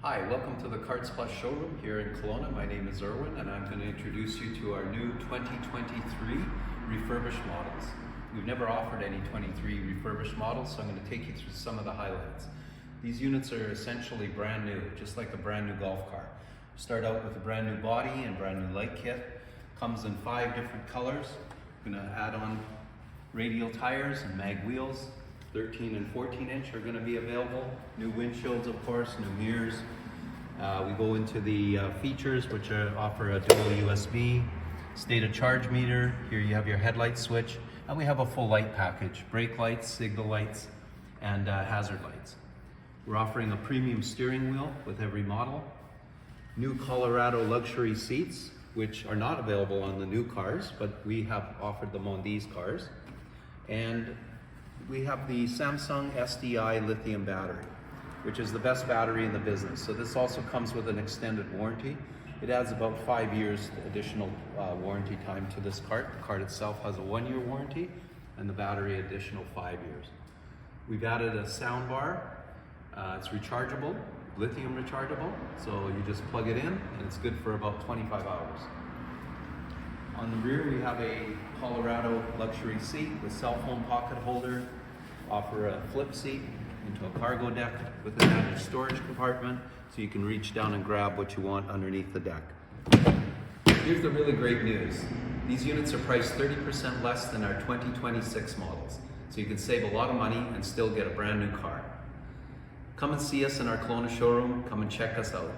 Hi, welcome to the CartsPlus showroom here in Kelowna. My name is Erwin and I'm going to introduce you to our new 2023 refurbished models. We've never offered any 23 refurbished models, so I'm going to take you through some of the highlights. These units are essentially brand new, just like a brand new golf car. Start out with a brand new body and brand new light kit. Comes in 5 different colors. I'm going to add on radial tires and mag wheels. 13 and 14 inch are going to be available. New windshields, of course, new mirrors. We go into the features, which offer a dual USB, stated charge meter. Here you have your headlight switch, and we have a full light package: brake lights, signal lights, and hazard lights. We're offering a premium steering wheel with every model. New Colorado luxury seats, which are not available on the new cars, but we have offered them on these cars. And we have the Samsung SDI Lithium battery, which is the best battery in the business. So this also comes with an extended warranty. It adds about 5 years additional warranty time to this cart. The cart itself has a 1-year warranty and the battery additional 5 years. We've added a sound bar. It's rechargeable, lithium rechargeable. So you just plug it in and it's good for about 25 hours. On the rear, we have a Colorado luxury seat with cell phone pocket holder. Offer a flip seat into a cargo deck with an added storage compartment, so you can reach down and grab what you want underneath the deck. Here's the really great news. These units are priced 30% less than our 2026 models, so you can save a lot of money and still get a brand new car. Come and see us in our Kelowna showroom. Come and check us out.